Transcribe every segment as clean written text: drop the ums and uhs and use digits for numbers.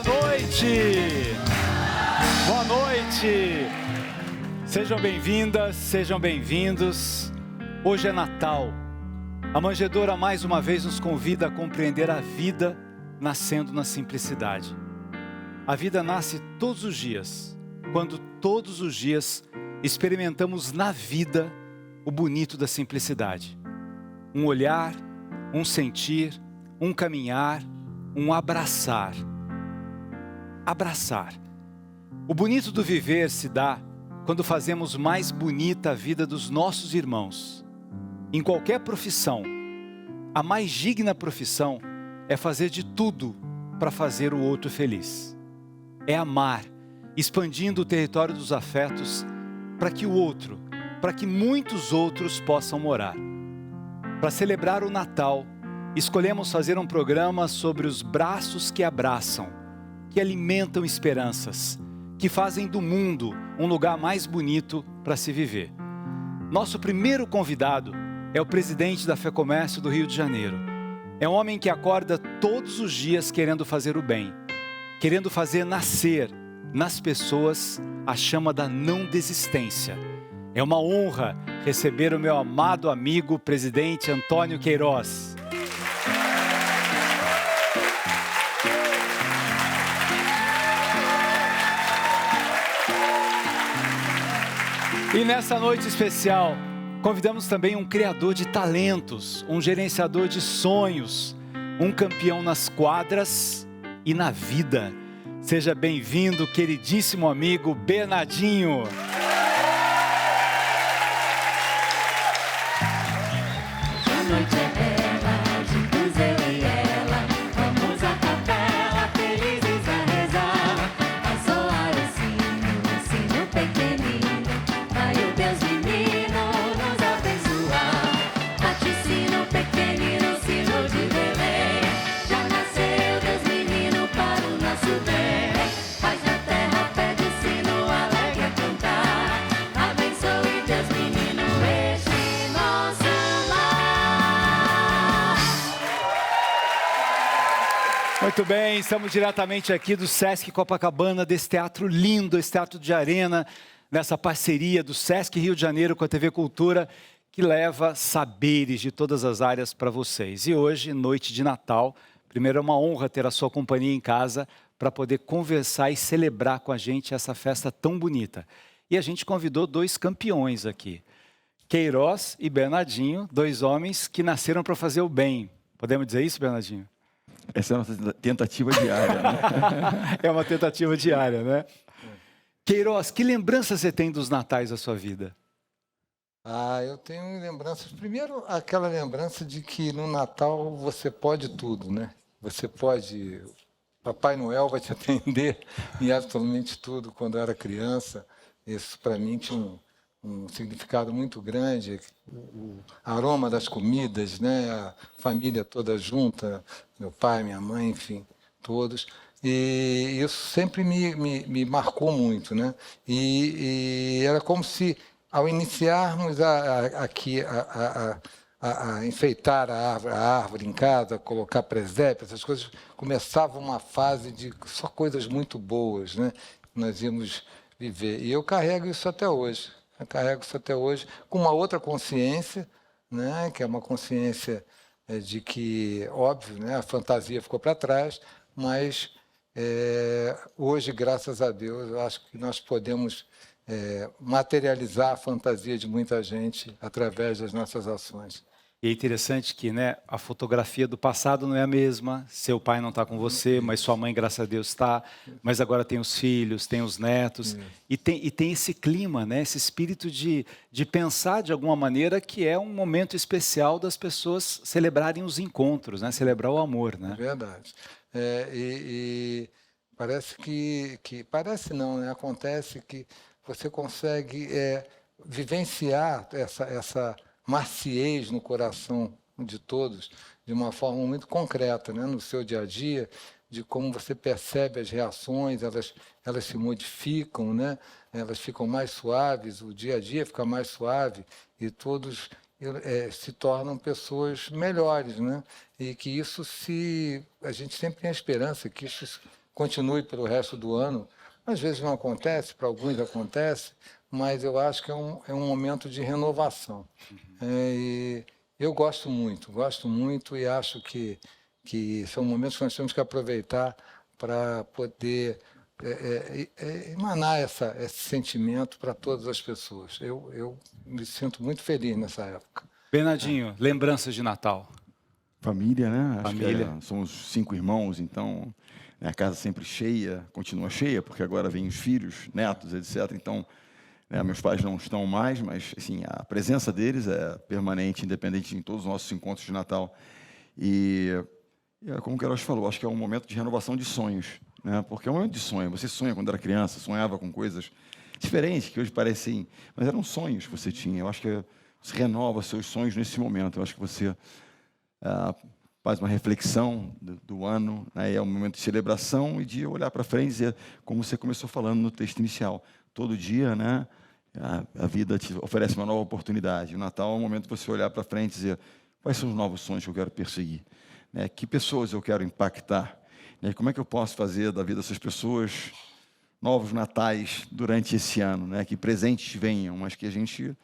Boa noite! Boa noite! Sejam bem-vindas, sejam bem-vindos. Hoje é Natal. A Manjedoura mais uma vez nos convida a compreender a vida nascendo na simplicidade. A vida nasce todos os dias, quando todos os dias experimentamos na vida o bonito da simplicidade. Um olhar, um sentir, um caminhar, um abraçar. Abraçar. O bonito do viver se dá quando fazemos mais bonita a vida dos nossos irmãos. Em qualquer profissão, a mais digna profissão é fazer de tudo para fazer o outro feliz. É amar, expandindo o território dos afetos para que o outro, para que muitos outros possam morar. Para celebrar o Natal, escolhemos fazer um programa sobre os braços que abraçam, que alimentam esperanças, que fazem do mundo um lugar mais bonito para se viver. Nosso primeiro convidado é o presidente da FEComércio do Rio de Janeiro. É um homem que acorda todos os dias querendo fazer o bem, querendo fazer nascer nas pessoas a chama da não desistência. É uma honra receber o meu amado amigo, presidente Antônio Queiroz. E nessa noite especial, convidamos também um criador de talentos, um gerenciador de sonhos, um campeão nas quadras e na vida. Seja bem-vindo, queridíssimo amigo Bernardinho. Muito bem, estamos diretamente aqui do Sesc Copacabana, desse teatro lindo, esse teatro de arena, nessa parceria do Sesc Rio de Janeiro com a TV Cultura, que leva saberes de todas as áreas para vocês. E hoje, noite de Natal, primeiro é uma honra ter a sua companhia em casa para poder conversar e celebrar com a gente essa festa tão bonita. E a gente convidou dois campeões aqui, Queiroz e Bernardinho, dois homens que nasceram para fazer o bem. Podemos dizer isso, Bernardinho? Essa é a nossa tentativa diária, né? É uma tentativa diária, né? Queiroz, que lembranças você tem dos natais da sua vida? Eu tenho lembranças. Primeiro, aquela lembrança de que no Natal você pode tudo, né? Você pode... Papai Noel vai te atender em absolutamente tudo quando eu era criança. Isso, para mim, tinha um significado muito grande. O aroma das comidas, né? A família toda junta, meu pai, minha mãe, enfim, todos. E isso sempre me marcou muito, né? E era como se, ao iniciarmos aqui a enfeitar a árvore em casa, colocar presépio, essas coisas, começava uma fase de só coisas muito boas, né? Nós íamos viver. E eu carrego isso até hoje. Eu carrego isso até hoje com uma outra consciência, né? Que é uma consciência de que, óbvio, né? A fantasia ficou para trás, mas hoje, graças a Deus, eu acho que nós podemos materializar a fantasia de muita gente através das nossas ações. E é interessante que, né, a fotografia do passado não é a mesma, seu pai não está com você, mas sua mãe, graças a Deus, está, mas agora tem os filhos, tem os netos, e tem esse clima, né, esse espírito de pensar de alguma maneira que é um momento especial das pessoas celebrarem os encontros, né, celebrar o amor. Né? É verdade. E parece que... Parece não, né, acontece que você consegue vivenciar essa maciez no coração de todos, de uma forma muito concreta, né? No seu dia a dia, de como você percebe as reações, elas se modificam, né? Elas ficam mais suaves, o dia a dia fica mais suave e todos se tornam pessoas melhores, né? E que a gente sempre tem a esperança que isso continue pelo resto do ano. Às vezes não acontece, para alguns acontece, mas eu acho que é um momento de renovação. E eu gosto muito e acho que são momentos que nós temos que aproveitar para poder emanar esse sentimento para todas as pessoas. Eu me sinto muito feliz nessa época. Bernardinho, lembranças de Natal. Família, né? Família. Somos 5 irmãos, então a casa sempre cheia, continua cheia, porque agora vêm os filhos, netos, etc. Então, meus pais não estão mais, mas assim, a presença deles é permanente, independente em todos os nossos encontros de Natal. E como o Queiroz falou, acho que é um momento de renovação de sonhos, né? Porque é um momento de sonho. Você sonha quando era criança, sonhava com coisas diferentes, que hoje parecem, mas eram sonhos que você tinha. Eu acho que você renova seus sonhos nesse momento. Eu acho que você faz uma reflexão do ano, né? É um momento de celebração e de olhar para frente e dizer, como você começou falando no texto inicial, todo dia, né, a vida te oferece uma nova oportunidade. O Natal é um momento de você olhar para frente e dizer, quais são os novos sonhos que eu quero perseguir? Né? Que pessoas eu quero impactar? Né? Como é que eu posso fazer da vida dessas pessoas novos natais durante esse ano? Né? Que presentes venham, mas que a gente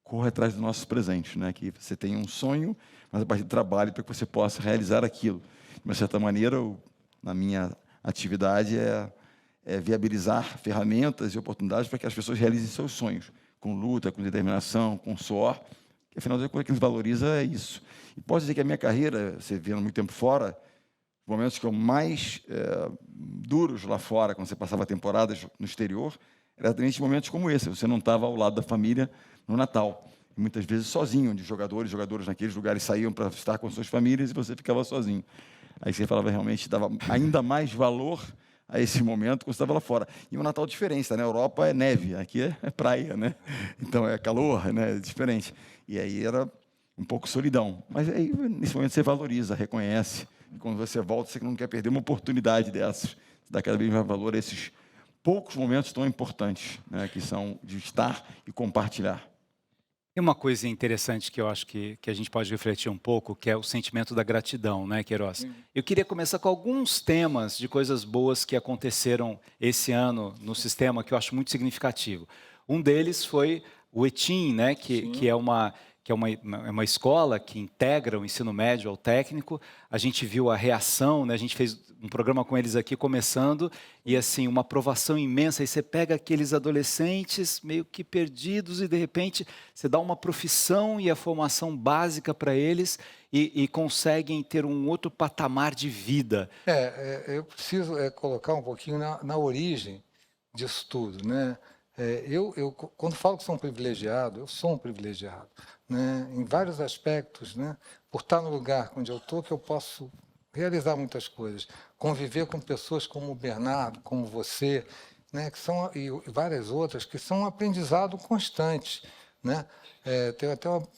corra atrás dos nossos presentes, né? Que você tenha um sonho, mas a partir do trabalho para que você possa realizar aquilo. De uma certa maneira, na minha atividade é viabilizar ferramentas e oportunidades para que as pessoas realizem seus sonhos, com luta, com determinação, com suor, que afinal de contas o que eles valoriza é isso. E posso dizer que a minha carreira, você vendo muito tempo fora, os momentos que eu mais duros lá fora, quando você passava temporadas no exterior, eram exatamente momentos como esse. Você não estava ao lado da família no Natal. E muitas vezes sozinho, onde jogadores naqueles lugares saíam para estar com suas famílias e você ficava sozinho. Aí você falava, realmente, dava ainda mais valor a esse momento quando você estava lá fora. E o Natal diferente, tá? Na Europa é neve, aqui é praia, né? Então é calor, né? É diferente. E aí era um pouco solidão. Mas aí, nesse momento, você valoriza, reconhece. E quando você volta, você não quer perder uma oportunidade dessas. Você dá cada vez mais valor a esses poucos momentos tão importantes, né? Que são de estar e compartilhar. Tem uma coisa interessante que eu acho que a gente pode refletir um pouco, que é o sentimento da gratidão, né, Queiroz? Eu queria começar com alguns temas de coisas boas que aconteceram esse ano no sistema, que eu acho muito significativo. Um deles foi o ETIM, né, que é uma escola que integra o ensino médio ao técnico. A gente viu a reação, né? A gente fez um programa com eles aqui começando, e assim, uma aprovação imensa. Aí você pega aqueles adolescentes meio que perdidos e, de repente, você dá uma profissão e a formação básica para eles e conseguem ter um outro patamar de vida. Eu preciso colocar um pouquinho na origem disso tudo, né? Quando falo que sou um privilegiado, eu sou um privilegiado, né? Em vários aspectos, né? Por estar no lugar onde eu estou, que eu posso realizar muitas coisas, conviver com pessoas como o Bernardo, como você, né? E várias outras, que são um aprendizado constante, né? Tem até eu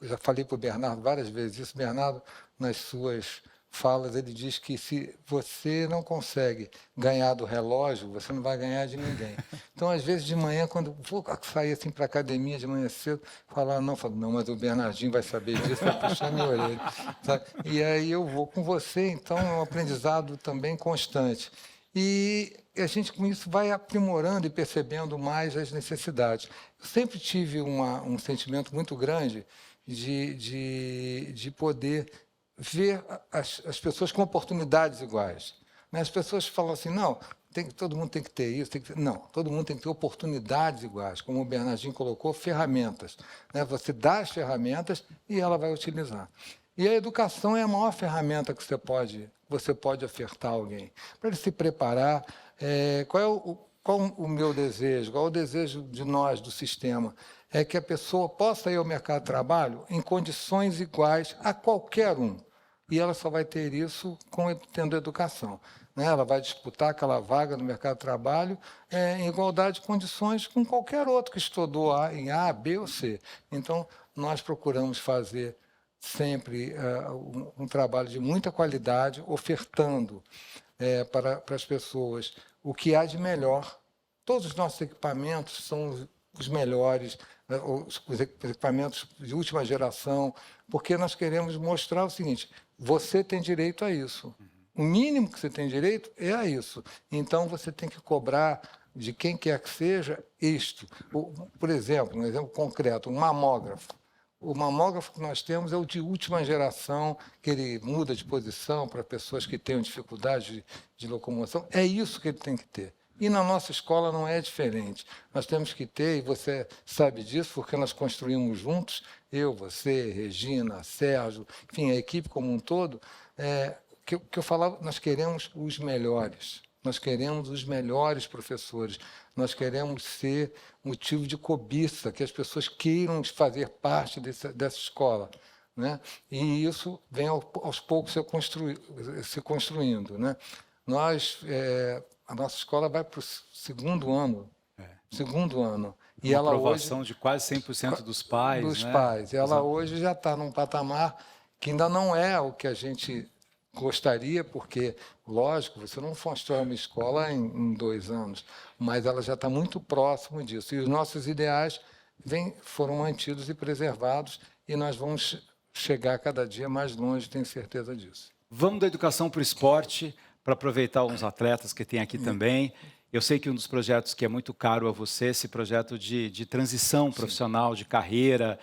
já falei para o Bernardo várias vezes isso. Bernardo, nas suas falas, ele diz que se você não consegue ganhar do relógio, você não vai ganhar de ninguém. Então, às vezes, de manhã, quando vou sair assim para a academia de manhã cedo, falo, não, mas o Bernardinho vai saber disso, vai puxar minha orelha. Sabe? E aí eu vou com você, então é um aprendizado também constante. E a gente, com isso, vai aprimorando e percebendo mais as necessidades. Eu sempre tive um sentimento muito grande de poder ver as pessoas com oportunidades iguais. As pessoas falam assim, não, todo mundo tem que ter isso, não, todo mundo tem que ter oportunidades iguais, como o Bernardinho colocou, ferramentas. Você dá as ferramentas e ela vai utilizar. E a educação é a maior ferramenta que você pode ofertar a alguém. Para ele se preparar, qual o meu desejo, qual o desejo de nós, do sistema? É que a pessoa possa ir ao mercado de trabalho em condições iguais a qualquer um. E ela só vai ter isso tendo educação. Ela vai disputar aquela vaga no mercado de trabalho em igualdade de condições com qualquer outro que estudou em A, B ou C. Então, nós procuramos fazer sempre um trabalho de muita qualidade, ofertando para as pessoas o que há de melhor. Todos os nossos equipamentos são os melhores, os equipamentos de última geração, porque nós queremos mostrar o seguinte: você tem direito a isso. O mínimo que você tem direito é a isso. Então, você tem que cobrar de quem quer que seja isto. Por exemplo, um exemplo concreto, um mamógrafo. O mamógrafo que nós temos é o de última geração, que ele muda de posição para pessoas que tenham dificuldade de locomoção. É isso que ele tem que ter. E na nossa escola não é diferente. Nós temos que ter, e você sabe disso, porque nós construímos juntos, eu, você, Regina, Sérgio, enfim, a equipe como um todo, que eu falava, nós queremos os melhores. Nós queremos os melhores professores. Nós queremos ser motivo de cobiça, que as pessoas queiram fazer parte dessa escola, né? E isso vem aos poucos se construindo, né? A nossa escola vai para o segundo ano. Segundo ano. E ela aprovação hoje, de quase 100% dos pais. Dos pais. Ela hoje já está num patamar que ainda não é o que a gente gostaria, porque, lógico, você não constrói uma escola em 2 anos, mas ela já está muito próximo disso. E os nossos ideais foram mantidos e preservados, e nós vamos chegar cada dia mais longe, tenho certeza disso. Vamos da educação para o esporte, para aproveitar uns atletas que tem aqui também. Eu sei que um dos projetos que é muito caro a você, esse projeto de transição profissional, de carreira,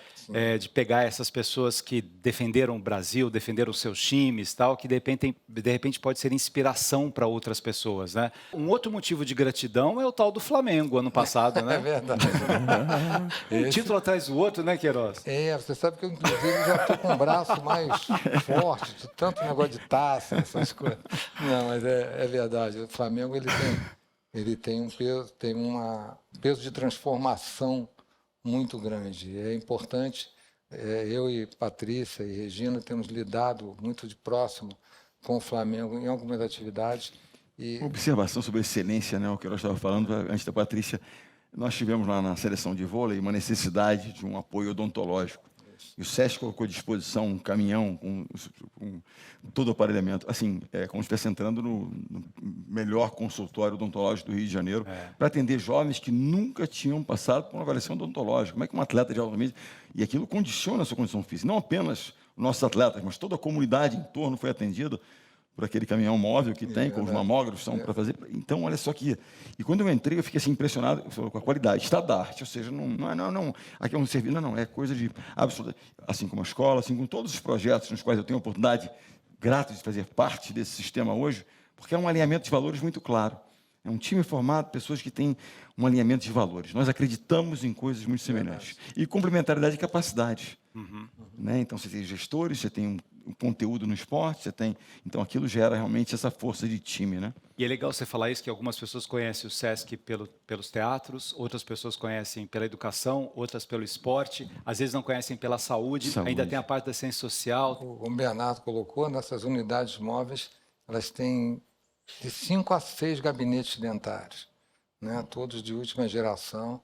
de pegar essas pessoas que defenderam o Brasil, defenderam os seus times, tal, que de repente pode ser inspiração para outras pessoas, né? Um outro motivo de gratidão é o tal do Flamengo, ano passado, né? É verdade. Um título atrás do outro, né, Queiroz? Você sabe que eu, inclusive, já estou com o braço mais forte, de tanto negócio de taça, essas coisas. Não, mas é verdade. O Flamengo, ele tem um peso de transformação muito grande. É importante, eu e Patrícia e Regina temos lidado muito de próximo com o Flamengo em algumas atividades. Uma observação sobre a excelência, né, o que eu estava falando antes da Patrícia. Nós tivemos lá na seleção de vôlei uma necessidade de um apoio odontológico. E o SESC colocou à disposição um caminhão com todo o aparelhamento, assim, como se estivesse entrando no melhor consultório odontológico do Rio de Janeiro, para atender jovens que nunca tinham passado por uma avaliação odontológica. Como é que um atleta de alto nível... E aquilo condiciona a sua condição física. Não apenas nossos atletas, mas toda a comunidade em torno foi atendida por aquele caminhão móvel que tem, com os mamógrafos, são para fazer... Então, olha só que... E quando eu entrei, eu fiquei assim, impressionado com a qualidade. Estado da arte, ou seja, não, aqui é um serviço, não, é coisa de absoluta... Assim como a escola, assim como todos os projetos nos quais eu tenho a oportunidade grata de fazer parte desse sistema hoje, porque é um alinhamento de valores muito claro. É um time formado, pessoas que têm um alinhamento de valores. Nós acreditamos em coisas muito semelhantes. E complementaridade e capacidade. Né? Então, você tem gestores, você tem um conteúdo no esporte, você tem... Então, aquilo gera realmente essa força de time, né? E é legal você falar isso, que algumas pessoas conhecem o SESC pelos teatros, outras pessoas conhecem pela educação, outras pelo esporte, às vezes não conhecem pela saúde. Ainda tem a parte da ciência social. O Bernardo colocou, nessas unidades móveis, elas têm de 5 a 6 gabinetes dentários, né? Todos de última geração,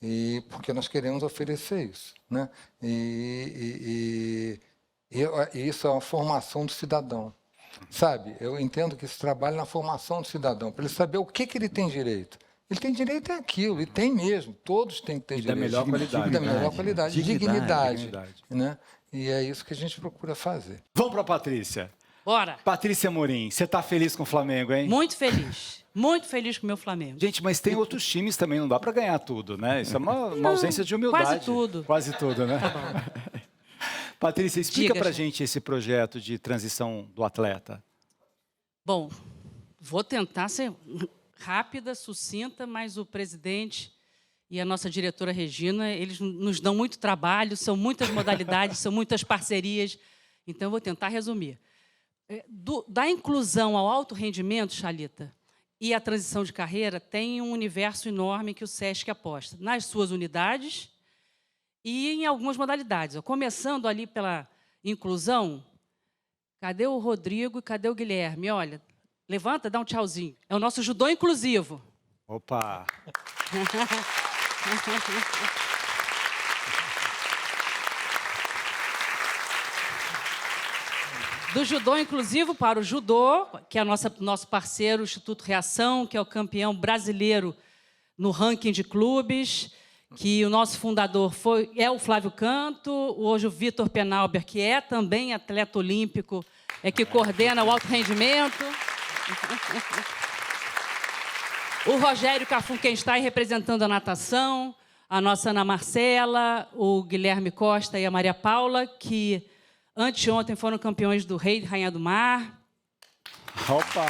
e porque nós queremos oferecer isso, né? E isso é uma formação do cidadão. Sabe, eu entendo que esse trabalho é na formação do cidadão, para ele saber o que ele tem direito. Ele tem direito a aquilo, e tem mesmo, todos têm que ter direito. Da melhor qualidade. Da melhor qualidade, dignidade. Né? E é isso que a gente procura fazer. Vamos para a Patrícia. Bora. Patrícia Amorim, você está feliz com o Flamengo, hein? Muito feliz. Muito feliz com o meu Flamengo. Gente, mas tem outros times também, não dá para ganhar tudo, né? Isso é uma ausência de humildade. Quase tudo. Quase tudo, né? Tá. Patrícia, explica para a gente esse projeto de transição do atleta. Bom, vou tentar ser rápida, sucinta, mas o presidente e a nossa diretora Regina, eles nos dão muito trabalho, são muitas modalidades, são muitas parcerias, então eu vou tentar resumir. Da inclusão ao alto rendimento, Chalita, e a transição de carreira, tem um universo enorme que o SESC aposta, nas suas unidades e em algumas modalidades. Começando ali pela inclusão, cadê o Rodrigo e cadê o Guilherme? Olha, levanta, dá um tchauzinho. É o nosso judô inclusivo. Opa! Do judô inclusivo para o judô, que é nosso parceiro, o Instituto Reação, que é o campeão brasileiro no ranking de clubes, que o nosso fundador é o Flávio Canto, hoje o Vitor Penalber, que é também atleta olímpico que coordena o alto rendimento. O Rogério Kafunkenstein representando a natação, a nossa Ana Marcela, o Guilherme Costa e a Maria Paula, que anteontem foram campeões do Rei e Rainha do Mar. Opa!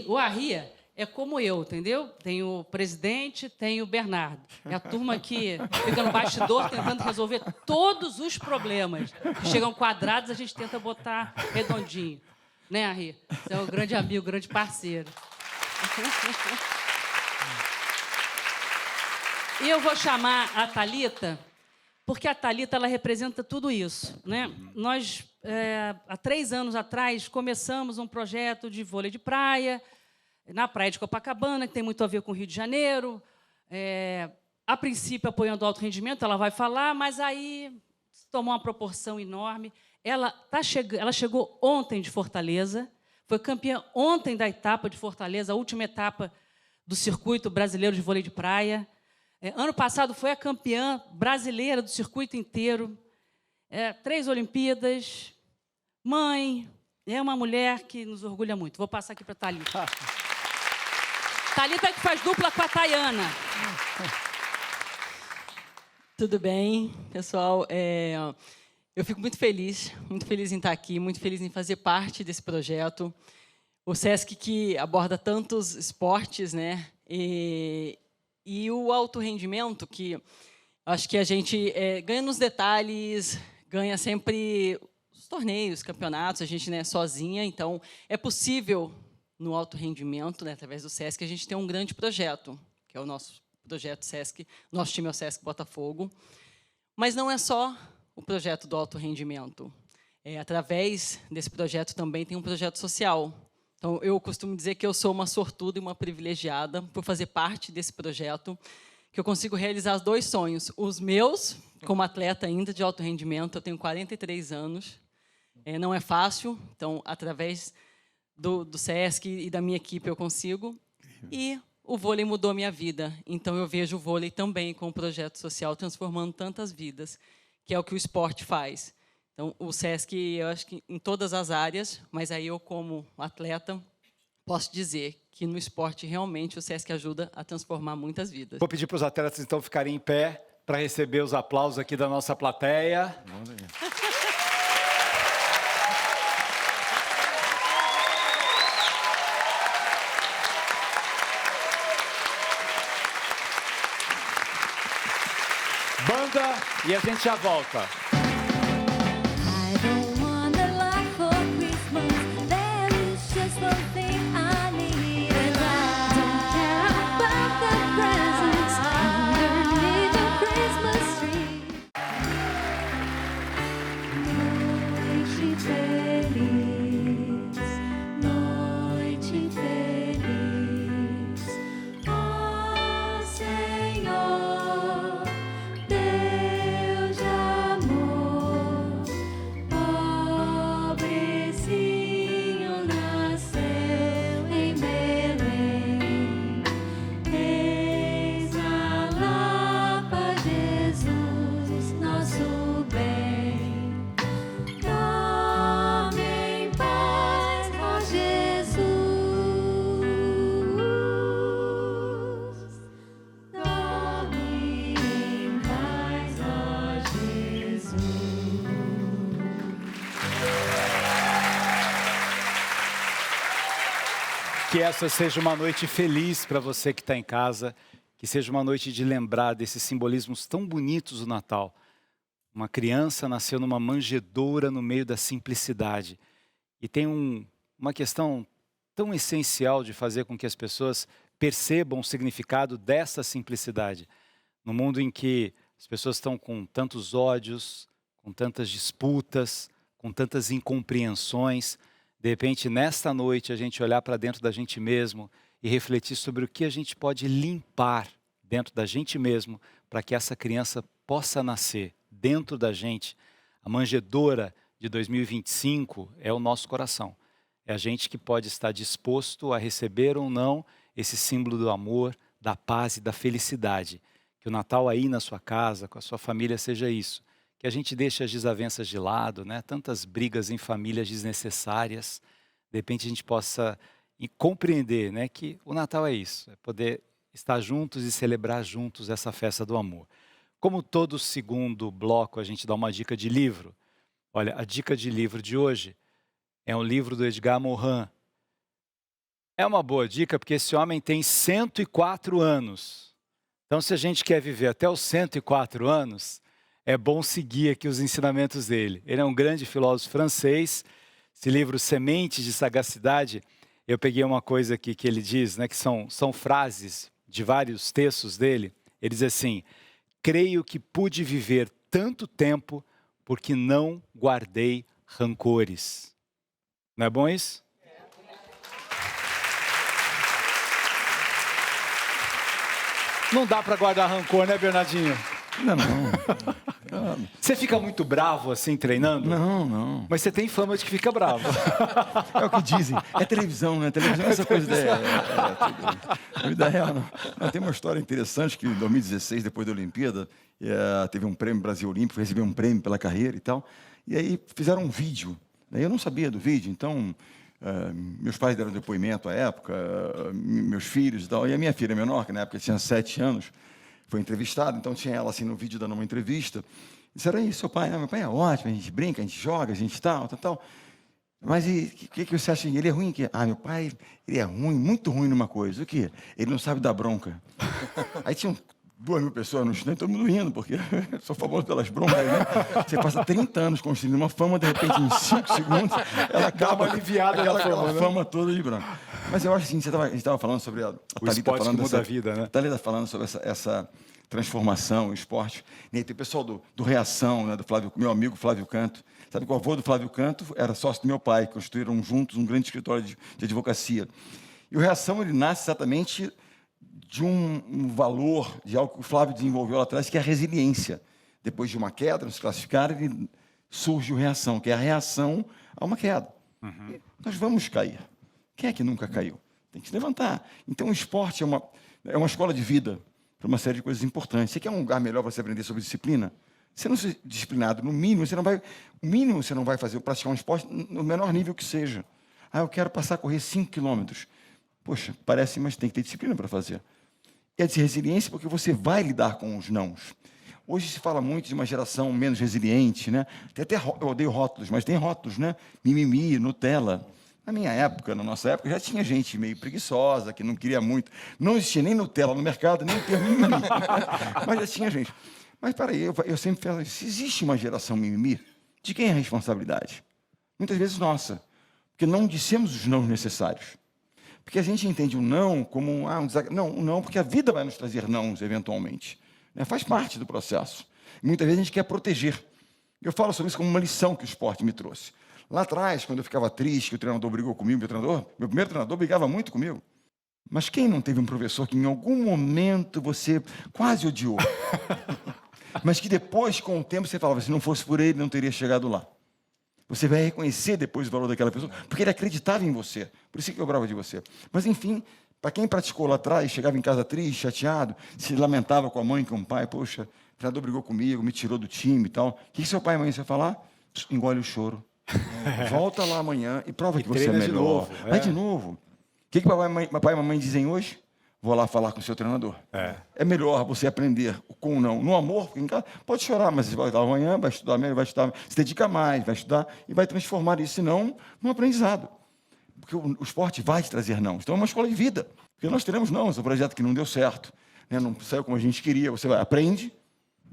O Arri é como eu, entendeu? Tem o presidente, tem o Bernardo. É a turma que fica no bastidor tentando resolver todos os problemas. Que chegam quadrados, a gente tenta botar redondinho. Né, Arri? Você é um grande amigo, grande parceiro. E eu vou chamar a Thalita, porque a Thalita ela representa tudo isso, né? Nós, há 3 anos atrás, começamos um projeto de vôlei de praia, na praia de Copacabana, que tem muito a ver com o Rio de Janeiro. A princípio, apoiando o alto rendimento, ela vai falar, mas aí tomou uma proporção enorme. Ela chegou ontem de Fortaleza, foi campeã ontem da etapa de Fortaleza, a última etapa do circuito brasileiro de vôlei de praia. Ano passado foi a campeã brasileira do circuito inteiro. 3 Olimpíadas. Mãe, é uma mulher que nos orgulha muito. Vou passar aqui para a Thalita. Thalita que faz dupla com a Tayana. Tudo bem, pessoal? Eu fico muito feliz em estar aqui, muito feliz em fazer parte desse projeto. O SESC que aborda tantos esportes, né? E o alto rendimento, que acho que a gente ganha nos detalhes, ganha sempre os torneios, campeonatos, a gente não é sozinha, então é possível, no alto rendimento, né, através do SESC, a gente ter um grande projeto, que é o nosso projeto SESC, nosso time é o SESC Botafogo, mas não é só o projeto do alto rendimento. Através desse projeto também tem um projeto social. Então, eu costumo dizer que eu sou uma sortuda e uma privilegiada por fazer parte desse projeto, que eu consigo realizar 2 sonhos. Os meus, como atleta ainda de alto rendimento, eu tenho 43 anos, não é fácil, então, através do SESC e da minha equipe eu consigo. E o vôlei mudou a minha vida, então eu vejo o vôlei também como um projeto social transformando tantas vidas, que é o que o esporte faz. Então, o SESC, eu acho que em todas as áreas, mas aí eu, como atleta, posso dizer que no esporte, realmente, o SESC ajuda a transformar muitas vidas. Vou pedir para os atletas, então, ficarem em pé para receber os aplausos aqui da nossa plateia. Banda, e a gente já volta. Que essa seja uma noite feliz para você que está em casa, que seja uma noite de lembrar desses simbolismos tão bonitos do Natal. Uma criança nasceu numa manjedoura no meio da simplicidade. E tem uma questão tão essencial de fazer com que as pessoas percebam o significado dessa simplicidade. No mundo em que as pessoas estão com tantos ódios, com tantas disputas, com tantas incompreensões, de repente, nesta noite, a gente olhar para dentro da gente mesmo e refletir sobre o que a gente pode limpar dentro da gente mesmo para que essa criança possa nascer dentro da gente. A manjedoura de 2025 é o nosso coração. É a gente que pode estar disposto a receber ou não esse símbolo do amor, da paz e da felicidade Que o Natal aí na sua casa, com a sua família, seja isso. Que a gente deixe as desavenças de lado, né? Tantas brigas em famílias desnecessárias. De repente a gente possa compreender, né, que o Natal é isso, é poder estar juntos e celebrar juntos essa festa do amor. Como todo segundo bloco a gente dá uma dica de livro. Olha, a dica de livro de hoje é um livro do Edgar Morin. É uma boa dica porque esse homem tem 104 anos. Então, se a gente quer viver até os 104 anos, é bom seguir aqui os ensinamentos dele. Ele é um grande filósofo francês. Esse livro, Sementes de Sagacidade, eu peguei uma coisa aqui que ele diz, né, que são frases de vários textos dele. Ele diz assim: creio que pude viver tanto tempo porque não guardei rancores. Não é bom isso? Não dá para guardar rancor, né, Bernardinho? Não. Você fica muito bravo assim treinando? Não. Mas você tem fama de que fica bravo. É o que dizem. É televisão, né? Televisão é essa coisa tudo. Vida real, não. Tem uma história interessante que em 2016, depois da Olimpíada, teve um prêmio Brasil Olímpico, recebi um prêmio pela carreira e tal. E aí fizeram um vídeo. Eu não sabia do vídeo, então meus pais deram depoimento à época, meus filhos e tal. E a minha filha menor, que na época tinha 7 anos, foi entrevistada, então tinha ela assim no vídeo dando uma entrevista. Disseram: aí, seu pai? Meu pai é ótimo, a gente brinca, a gente joga, a gente tal. Mas o que você acha? Ele é ruim? Meu pai, ele é ruim, muito ruim numa coisa. O quê? Ele não sabe dar bronca. Aí tinham 2.000 pessoas no estudante, todo mundo rindo, porque eu sou famoso pelas broncas, né? Você passa 30 anos construindo uma fama, de repente, em 5 segundos, ela acaba aliviada aquela fama toda de bronca. Mas eu acho assim, a gente estava falando sobre o esporte que muda a vida, né? A Thalita falando sobre essa transformação, o esporte. E tem o pessoal do Reação, né, do meu amigo Flávio Canto. Sabe que o avô do Flávio Canto era sócio do meu pai, construíram juntos um grande escritório de advocacia. E o Reação, ele nasce exatamente de um valor, de algo que o Flávio desenvolveu lá atrás, que é a resiliência. Depois de uma queda, não se classificar, surge o Reação, que é a reação a uma queda. Uhum. Nós vamos cair. Quem é que nunca caiu? Tem que se levantar. Então, o esporte é uma escola de vida para uma série de coisas importantes. Você quer um lugar melhor para você aprender sobre disciplina? Você não ser disciplinado, no mínimo, você não vai praticar um esporte no menor nível que seja. Eu quero passar a correr 5 quilômetros. Poxa, parece, mas tem que ter disciplina para fazer. É de resiliência porque você vai lidar com os nãos. Hoje se fala muito de uma geração menos resiliente, né? Eu odeio rótulos, mas tem rótulos, né? Mimimi, Nutella. Na nossa época, já tinha gente meio preguiçosa, que não queria muito. Não existia nem Nutella no mercado, nem termo mimimi. Mas já tinha gente. Mas, peraí, eu sempre falo, se existe uma geração mimimi, de quem é a responsabilidade? Muitas vezes nossa. Porque não dissemos os não necessários. Porque a gente entende o não como um desagradable. Não, o não, porque a vida vai nos trazer nãos, eventualmente. Faz parte do processo. E muitas vezes a gente quer proteger. Eu falo sobre isso como uma lição que o esporte me trouxe. Lá atrás, quando eu ficava triste, que o treinador brigou comigo, meu primeiro treinador brigava muito comigo. Mas quem não teve um professor que em algum momento você quase odiou? Mas que depois, com o tempo, você falava, se não fosse por ele, não teria chegado lá. Você vai reconhecer depois o valor daquela pessoa, porque ele acreditava em você. Por isso que eu bravo de você. Mas, enfim, para quem praticou lá atrás, chegava em casa triste, chateado, se lamentava com a mãe, com o pai, poxa, o treinador brigou comigo, me tirou do time e tal. O que seu pai e mãe vai falar? Engole o choro. Volta lá amanhã e prova que você é melhor. Vai de novo. O que papai e mamãe dizem hoje? Vou lá falar com o seu treinador. É melhor você aprender com o não. No amor, porque em casa pode chorar, mas você vai lá amanhã, vai estudar melhor, se dedica mais, vai estudar e vai transformar isso, não, num aprendizado. Porque o esporte vai te trazer não. Então é uma escola de vida. Porque nós teremos não, esse projeto que não deu certo, né? Não saiu como a gente queria, você aprende,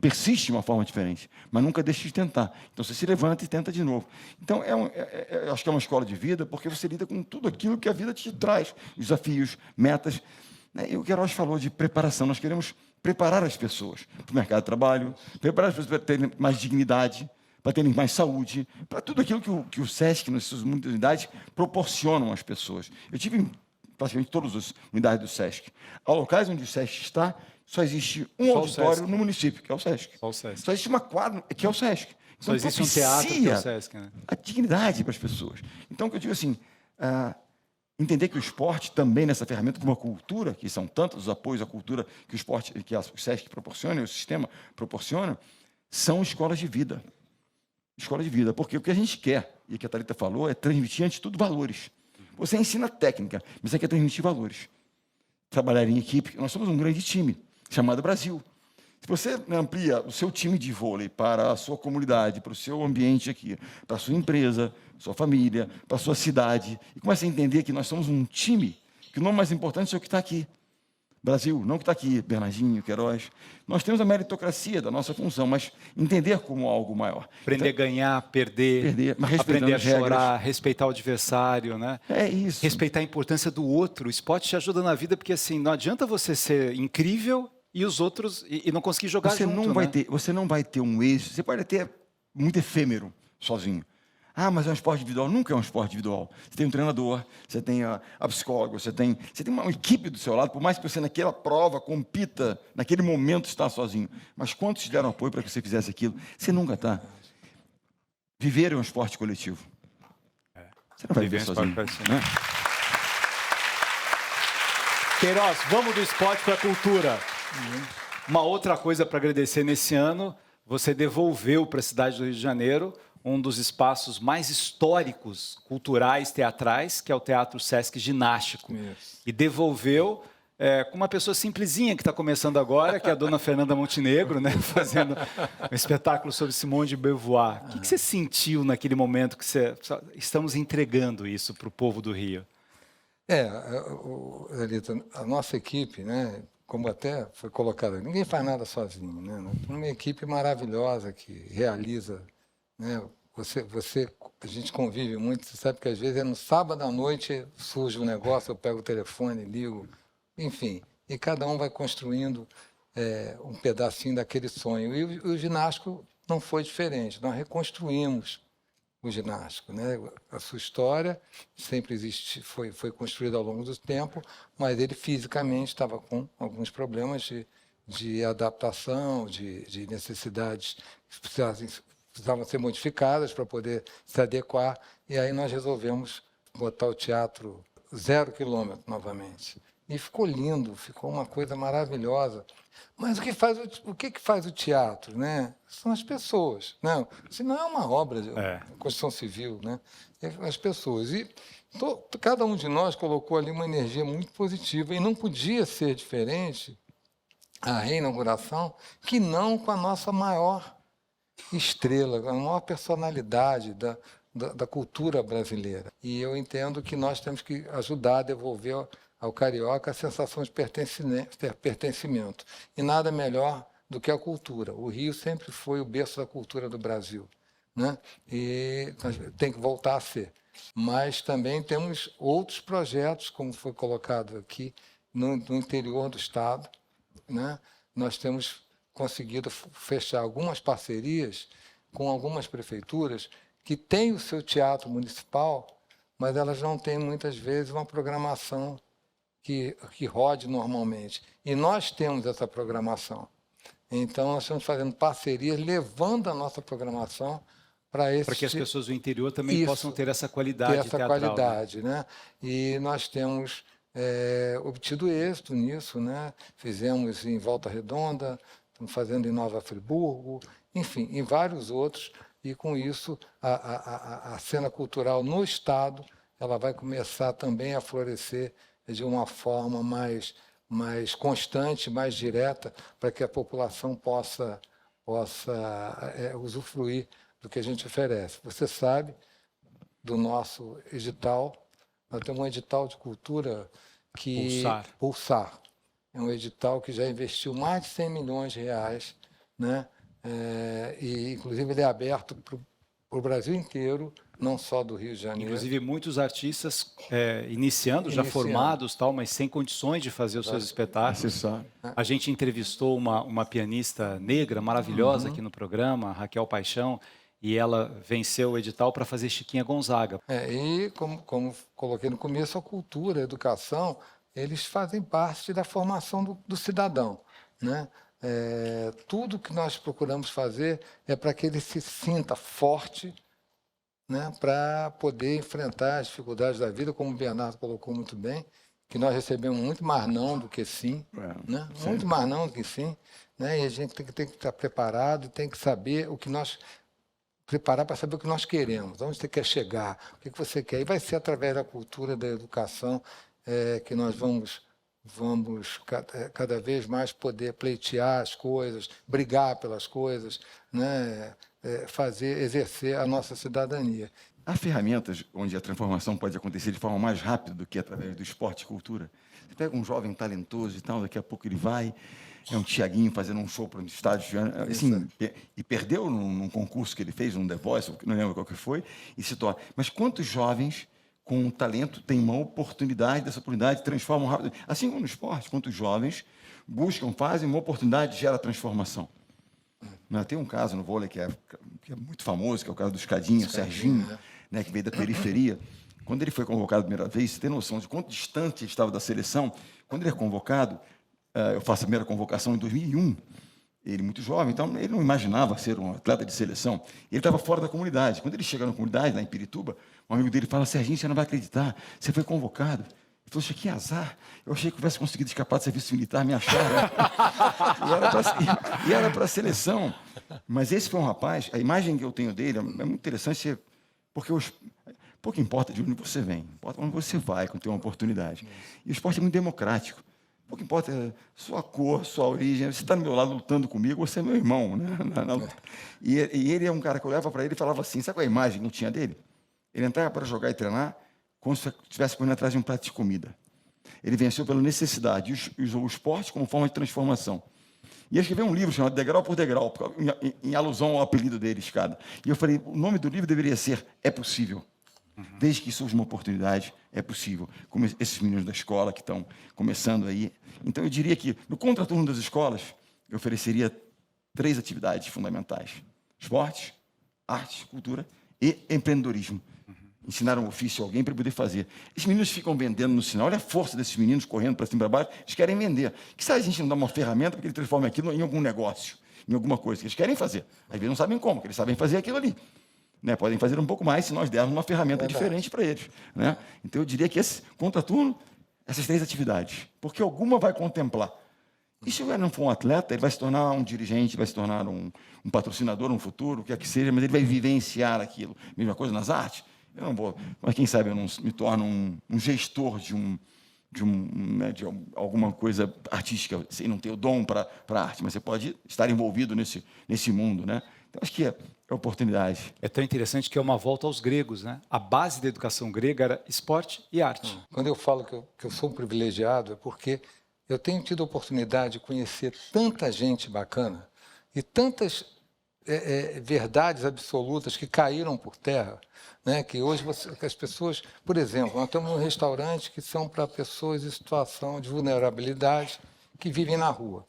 persiste de uma forma diferente, mas nunca deixe de tentar. Então, você se levanta e tenta de novo. Então, eu acho que é uma escola de vida, porque você lida com tudo aquilo que a vida te traz, desafios, metas. E o Queiroz falou de preparação. Nós queremos preparar as pessoas para o mercado de trabalho, preparar as pessoas para terem mais dignidade, para terem mais saúde, para tudo aquilo que o SESC, nas suas unidades, proporcionam às pessoas. Eu tive em praticamente todas as unidades do SESC. Há locais onde o SESC está, só existe um auditório no município, que é o SESC. Só existe uma quadra, que é o SESC. Então, só existe um teatro, que é o SESC, né? A dignidade para as pessoas. Então, o que eu digo assim, entender que o esporte também nessa ferramenta de uma cultura, que são tantos os apoios à cultura que o esporte, que o SESC proporciona, e o sistema proporciona, são escolas de vida. Escola de vida, porque o que a gente quer, e o que a Thalita falou, é transmitir, antes de tudo, valores. Você ensina técnica, mas você quer transmitir valores. Trabalhar em equipe, nós somos um grande time, chamado Brasil. Se você amplia o seu time de vôlei para a sua comunidade, para o seu ambiente aqui, para a sua empresa, sua família, para a sua cidade, e começa a entender que nós somos um time, que o nome mais importante é o que está aqui. Brasil, não o que está aqui, Bernardinho, Queiroz. Nós temos a meritocracia da nossa função, mas entender como algo maior. Aprender a ganhar, perder, mas aprender a chorar, regras. Respeitar o adversário, né? É isso. Respeitar a importância do outro. O esporte te ajuda na vida, porque assim, não adianta você ser incrível e os outros e não conseguir jogar Você junto, você não vai ter um êxito, você pode ter muito efêmero sozinho. Ah, mas é um esporte individual. Nunca é um esporte individual. Você tem um treinador, você tem a psicóloga, você tem uma equipe do seu lado, por mais que você naquela prova compita, naquele momento está sozinho. Mas quantos te deram apoio para que você fizesse aquilo? Você nunca está. Viver é um esporte coletivo. Você não vai viver sozinho. Né? Queiroz, vamos do esporte para a cultura. Uma outra coisa para agradecer nesse ano, você devolveu para a cidade do Rio de Janeiro um dos espaços mais históricos, culturais, teatrais, que é o Teatro Sesc Ginástico. Isso. E devolveu com uma pessoa simplesinha que está começando agora, que é a dona Fernanda Montenegro, né, fazendo um espetáculo sobre Simone de Beauvoir. O que você sentiu naquele momento que estamos entregando isso para o povo do Rio? Thalita, a nossa equipe, né, como até foi colocado, ninguém faz nada sozinho, né? Uma equipe maravilhosa que realiza, né? A gente convive muito, você sabe que às vezes no sábado à noite surge um negócio, eu pego o telefone, ligo, enfim, e cada um vai construindo um pedacinho daquele sonho. E o ginástico não foi diferente, nós reconstruímos o ginástico, né? A sua história sempre existe, foi construída ao longo do tempo, mas ele fisicamente estava com alguns problemas de adaptação, de necessidades que precisavam ser modificadas para poder se adequar, e aí nós resolvemos botar o teatro 0 quilômetro novamente. E ficou lindo, ficou uma coisa maravilhosa. Mas o que faz o teatro, né? São as pessoas, né? Se não é uma obra de construção civil, né? É as pessoas. E cada um de nós colocou ali uma energia muito positiva, e não podia ser diferente a reinauguração que não com a nossa maior estrela, a maior personalidade da cultura brasileira. E eu entendo que nós temos que ajudar a devolver ao carioca a sensação de pertencimento. E nada melhor do que a cultura. O Rio sempre foi o berço da cultura do Brasil, né? E tem que voltar a ser. Mas também temos outros projetos, como foi colocado aqui, no interior do Estado, né? Nós temos conseguido fechar algumas parcerias com algumas prefeituras que têm o seu teatro municipal, mas elas não têm, muitas vezes, uma programação que rode normalmente. E nós temos essa programação. Então, nós estamos fazendo parcerias, levando a nossa programação para que as pessoas do interior também possam ter essa qualidade teatral. Qualidade, né? E nós temos obtido êxito nisso, né? Fizemos em Volta Redonda, estamos fazendo em Nova Friburgo, enfim, em vários outros, e com isso a cena cultural no Estado ela vai começar também a florescer de uma forma mais constante, mais direta, para que a população possa usufruir do que a gente oferece. Você sabe do nosso edital, nós temos um edital de cultura que... Pulsar. É um edital que já investiu mais de 100 milhões de reais, né? E, inclusive, ele é aberto para o Brasil inteiro, não só do Rio de Janeiro. Inclusive, muitos artistas iniciando, já formados, mas sem condições de fazer os seus espetáculos. A gente entrevistou uma pianista negra maravilhosa aqui no programa, Raquel Paixão, e ela venceu o edital para fazer Chiquinha Gonzaga. E, como coloquei no começo, a cultura, a educação, eles fazem parte da formação do cidadão, né? Tudo que nós procuramos fazer é para que ele se sinta forte, né, para poder enfrentar as dificuldades da vida, como o Bernardo colocou muito bem, que nós recebemos muito mais não do que sim, né? Muito mais não do que sim, né? E a gente tem que estar preparado, tem que saber o que nós preparar para saber o que nós queremos, onde você quer chegar, o que você quer. E vai ser através da cultura, da educação, que nós vamos cada vez mais poder pleitear as coisas, brigar pelas coisas, né? Exercer a nossa cidadania. Há ferramentas onde a transformação pode acontecer de forma mais rápida do que através do esporte e cultura. Você pega um jovem talentoso e tal, daqui a pouco ele vai, é um Tiaguinho fazendo um show para um estádio, assim, e perdeu num concurso que ele fez, num The Voice, não lembro qual que foi, e se torna. Mas quantos jovens com um talento têm uma oportunidade, dessa oportunidade transformam rápido? Assim como no esporte, quantos jovens buscam, fazem uma oportunidade, gera transformação. Tem um caso no vôlei que é muito famoso, que é o caso do Escadinha, o Serginho, né, que veio da periferia. Quando ele foi convocado a primeira vez, você tem noção de quanto distante ele estava da seleção? Quando ele é convocado, eu faço a primeira convocação em 2001, ele muito jovem, então ele não imaginava ser um atleta de seleção. Ele estava fora da comunidade. Quando ele chega na comunidade, lá em Pirituba, um amigo dele fala: Serginho, você não vai acreditar, você foi convocado. Ele falou: que azar, eu achei que eu tivesse conseguido escapar do serviço militar, me acharam. E era para a seleção. Mas esse foi um rapaz, a imagem que eu tenho dele é muito interessante, porque pouco importa de onde você vem, importa onde você vai, quando tem uma oportunidade. E o esporte é muito democrático. Pouco importa sua cor, sua origem, você está do meu lado lutando comigo, você é meu irmão. Né? E ele é um cara que eu olhava para ele e falava assim, sabe qual é a imagem que não tinha dele? Ele entrava para jogar e treinar como se estivesse correndo atrás de um prato de comida. Ele venceu pela necessidade e usou o esporte como forma de transformação. E ele escreveu um livro chamado Degrau por Degrau, em alusão ao apelido dele, Escada. E eu falei, o nome do livro deveria ser É Possível. Desde que surge uma oportunidade, é possível. Como esses meninos da escola que estão começando aí. Então, eu diria que, no contraturno das escolas, eu ofereceria 3 atividades fundamentais. Esporte, arte, cultura e empreendedorismo. Ensinar um ofício a alguém para poder fazer. Esses meninos ficam vendendo no sinal. Olha a força desses meninos correndo para cima e para baixo. Eles querem vender. Que se a gente não dá uma ferramenta para que ele transforme aquilo em algum negócio, em alguma coisa que eles querem fazer. Às vezes não sabem como, porque eles sabem fazer aquilo ali. Né, podem fazer um pouco mais se nós dermos uma ferramenta diferente para eles. Né? Então, eu diria que esse contraturno, essas 3 atividades, porque alguma vai contemplar. E se ele não for um atleta, ele vai se tornar um dirigente, vai se tornar um patrocinador no futuro, o que é que seja, mas ele vai vivenciar aquilo. Mesma coisa nas artes. Eu não vou, mas quem sabe eu não me torno um gestor de alguma coisa artística, sem não ter o dom para a arte, mas você pode estar envolvido nesse mundo. Né? Então, acho que é oportunidade. É tão interessante que é uma volta aos gregos, né? A base da educação grega era esporte e arte. Quando eu falo que eu sou um privilegiado, é porque eu tenho tido a oportunidade de conhecer tanta gente bacana e tantas verdades absolutas que caíram por terra, né? Que hoje que as pessoas, por exemplo, nós temos um restaurante que são para pessoas em situação de vulnerabilidade que vivem na rua.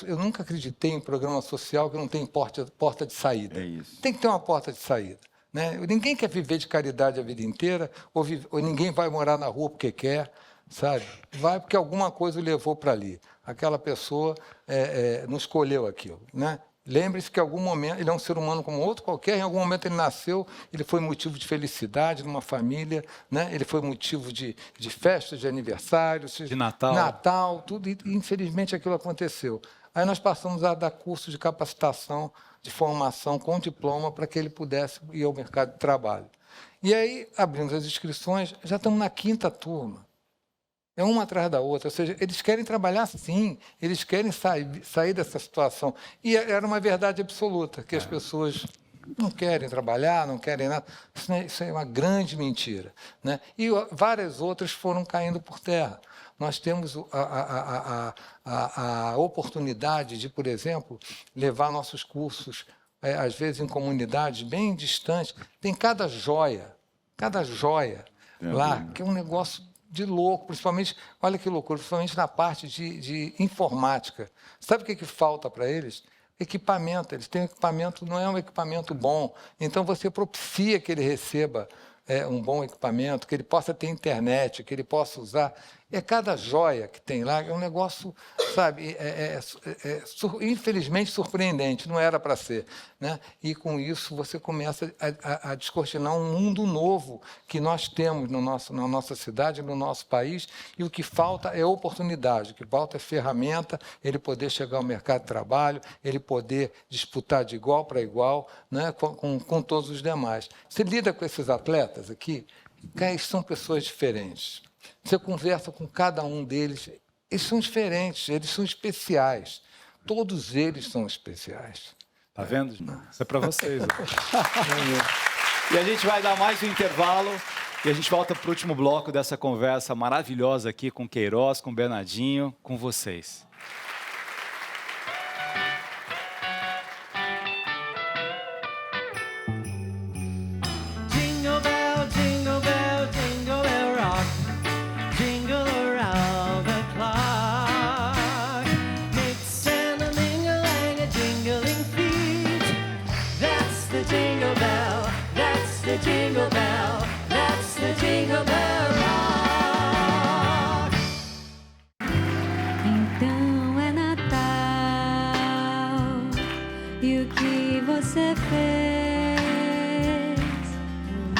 Eu nunca acreditei em programa social que não tem porta de saída. É isso. Tem que ter uma porta de saída. Né? Ninguém quer viver de caridade a vida inteira, ou ninguém vai morar na rua porque quer, sabe? Vai porque alguma coisa o levou para ali. Aquela pessoa não escolheu aquilo. Né? Lembre-se que em algum momento, ele é um ser humano como outro qualquer, em algum momento ele nasceu, ele foi motivo de felicidade numa família, né? Ele foi motivo de festas, de aniversários, de Natal. Natal, tudo, e infelizmente aquilo aconteceu. Aí nós passamos a dar curso de capacitação, de formação com diploma para que ele pudesse ir ao mercado de trabalho. E aí abrimos as inscrições, já estamos na 5ª turma. É uma atrás da outra, ou seja, eles querem trabalhar sim, eles querem sair dessa situação. E era uma verdade absoluta, que as pessoas não querem trabalhar, não querem nada. Isso é uma grande mentira. Né? E várias outras foram caindo por terra. Nós temos a oportunidade de, por exemplo, levar nossos cursos, às vezes em comunidades bem distantes. Tem cada joia lá, que é um negócio de louco, principalmente, olha que loucura, principalmente na parte de informática. Sabe o que falta para eles? Equipamento. Eles têm equipamento, não é um equipamento bom. Então, você propicia que ele receba um bom equipamento, que ele possa ter internet, que ele possa usar. cada joia que tem lá, é um negócio, sabe, infelizmente surpreendente, não era para ser, né? E com isso você começa a descortinar um mundo novo que nós temos na nossa cidade, no nosso país, e o que falta é oportunidade, o que falta é ferramenta, ele poder chegar ao mercado de trabalho, ele poder disputar de igual para igual, né, com todos os demais. Você lida com esses atletas aqui, eles são pessoas diferentes. Você conversa com cada um deles, eles são diferentes, eles são especiais. Todos eles são especiais. Tá vendo? Isso é para vocês. E a gente vai dar mais um intervalo e a gente volta para o último bloco dessa conversa maravilhosa aqui com Queiroz, com Bernardinho, com vocês. Então é Natal, e o que você fez?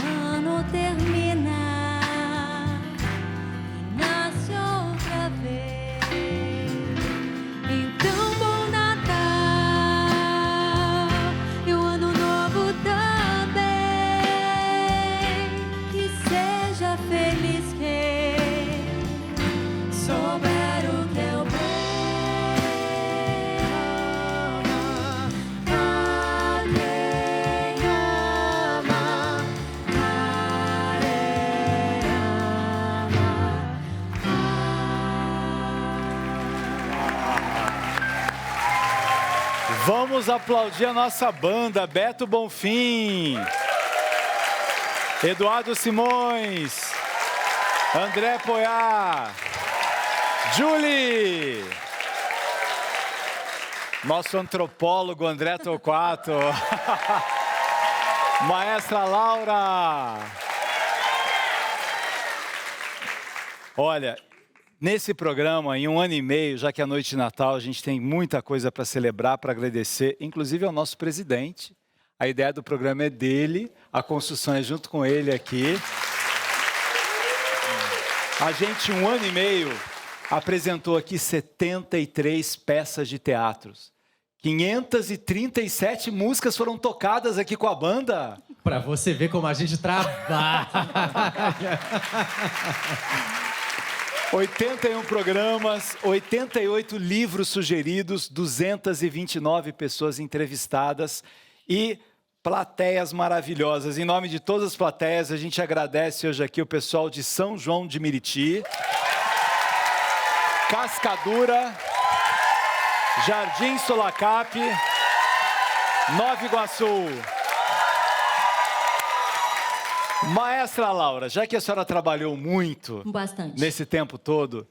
O ano termina e nasce outra vez. Então bom Natal, e o ano novo também. Que seja feliz quem souber o que é o bem. A quem ama, Vamos aplaudir a nossa banda, Beto Bonfim, Eduardo Simões, André Poiá, Julie, nosso antropólogo André Torquato, Maestra Laura. Olha, nesse programa, em 1 ano e meio, já que é a noite de Natal, a gente tem muita coisa para celebrar, para agradecer, inclusive ao nosso presidente. A ideia do programa é dele, a construção é junto com ele aqui. A gente, em 1 ano e meio, apresentou aqui 73 peças de teatros. 537 músicas foram tocadas aqui com a banda. Para você ver como a gente trabalha. 81 programas, 88 livros sugeridos, 229 pessoas entrevistadas e plateias maravilhosas. Em nome de todas as plateias, a gente agradece hoje aqui o pessoal de São João de Meriti, Cascadura, Jardim Solacap, Nova Iguaçu. Maestra Laura, já que a senhora trabalhou muito Bastante. nesse tempo todo,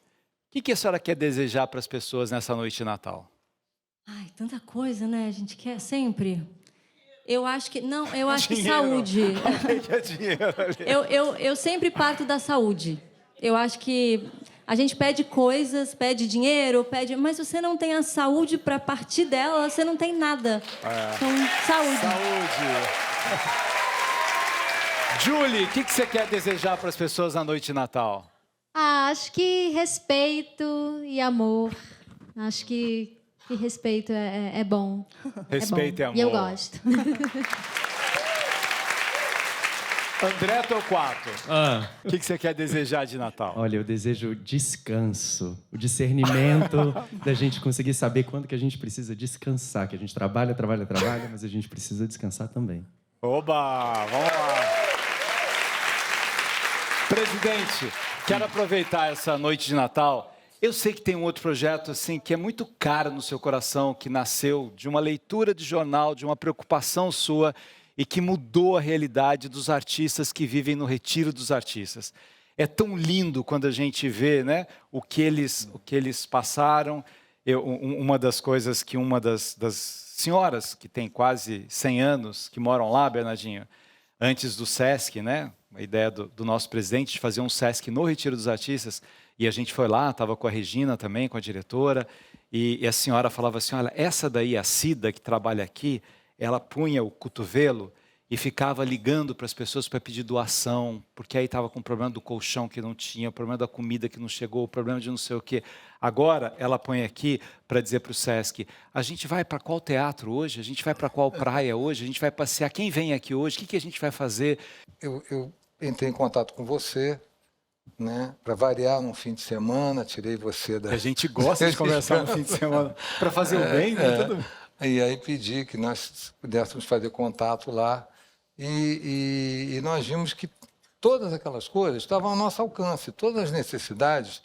o que a senhora quer desejar para as pessoas nessa noite de Natal? Ai, tanta coisa, né? A gente quer sempre. Eu acho que... Não, eu acho que Dinheiro. saúde. Que é dinheiro ali. Eu sempre parto da saúde. Eu acho que a gente pede coisas, pede dinheiro, mas se você não tem a saúde para partir dela, você não tem nada. Então, saúde. Saúde. Julie, o que você quer desejar para as pessoas na noite de Natal? Acho que respeito e amor. Acho que respeito é bom. Respeito é e bom. amor. E eu gosto. André Torquato, o que você quer desejar de Natal? Olha, eu desejo descanso, o discernimento da gente conseguir saber quando que a gente precisa descansar, que a gente trabalha, mas a gente precisa descansar também. Oba, vamos lá. Presidente, quero aproveitar essa noite de Natal. Eu sei que tem um outro projeto assim que é muito caro no seu coração, que nasceu de uma leitura de jornal, de uma preocupação sua e que mudou a realidade dos artistas que vivem no Retiro dos Artistas. É tão lindo quando a gente vê, né, o que eles passaram. Uma das coisas que uma das senhoras, que tem quase 100 anos, que moram lá, Bernardinho, antes do Sesc, né, a ideia do nosso presidente de fazer um Sesc no Retiro dos Artistas, E a gente foi lá, estava com a Regina também, com a diretora, e a senhora falava assim, olha, essa daí, a Cida, que trabalha aqui, ela punha o cotovelo e ficava ligando para as pessoas para pedir doação, porque aí estava com o problema do colchão que não tinha, o problema da comida que não chegou, o problema de não sei o quê. Agora, ela põe aqui para dizer para o Sesc, a gente vai para qual teatro hoje? A gente vai para qual praia hoje? A gente vai passear? Quem vem aqui hoje? O que a gente vai fazer? Eu entrei em contato com você, né, para variar num fim de semana, tirei você da... A gente gosta de conversar no fim de semana para fazer o bem, né? Tudo... E aí pedi que nós pudéssemos fazer contato lá e nós vimos que todas aquelas coisas estavam ao nosso alcance, todas as necessidades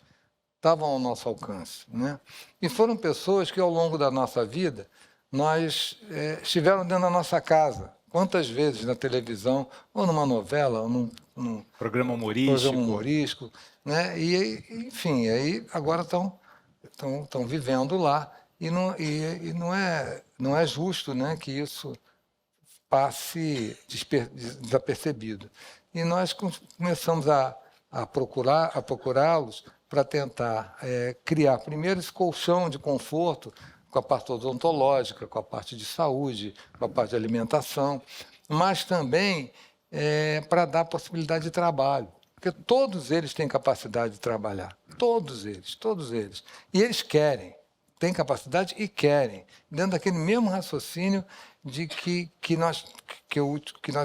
estavam ao nosso alcance, né? E foram pessoas que ao longo da nossa vida nós estiveram dentro da nossa casa. Quantas vezes na televisão, ou numa novela, ou num programa humorístico, né? E enfim, aí agora estão vivendo lá e não é justo, né, que isso passe desapercebido. E nós começamos a procurá-los para tentar criar primeiro esse colchão de conforto com a parte odontológica, com a parte de saúde, com a parte de alimentação, mas também para dar possibilidade de trabalho, porque todos eles têm capacidade de trabalhar, todos eles. E eles querem, têm capacidade e querem, dentro daquele mesmo raciocínio de que nós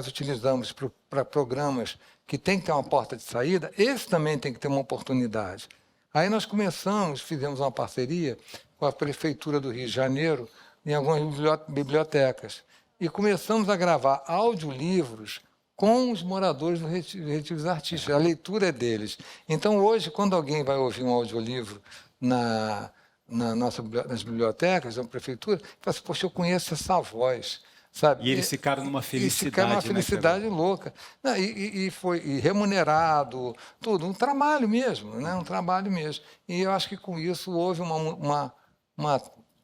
utilizamos para programas que tem que ter uma porta de saída, esse também tem que ter uma oportunidade. Aí nós fizemos uma parceria com a Prefeitura do Rio de Janeiro em algumas bibliotecas e começamos a gravar audiolivros com os moradores do Retiro dos Artistas. A leitura é deles. Então, hoje, quando alguém vai ouvir um audiolivro nas bibliotecas, na Prefeitura, fala assim, poxa, eu conheço essa voz. Sabe? E eles ficaram numa felicidade. Ficaram numa felicidade louca. Não, e foi remunerado, tudo, um trabalho mesmo, né? Um trabalho mesmo. E eu acho que com isso houve uma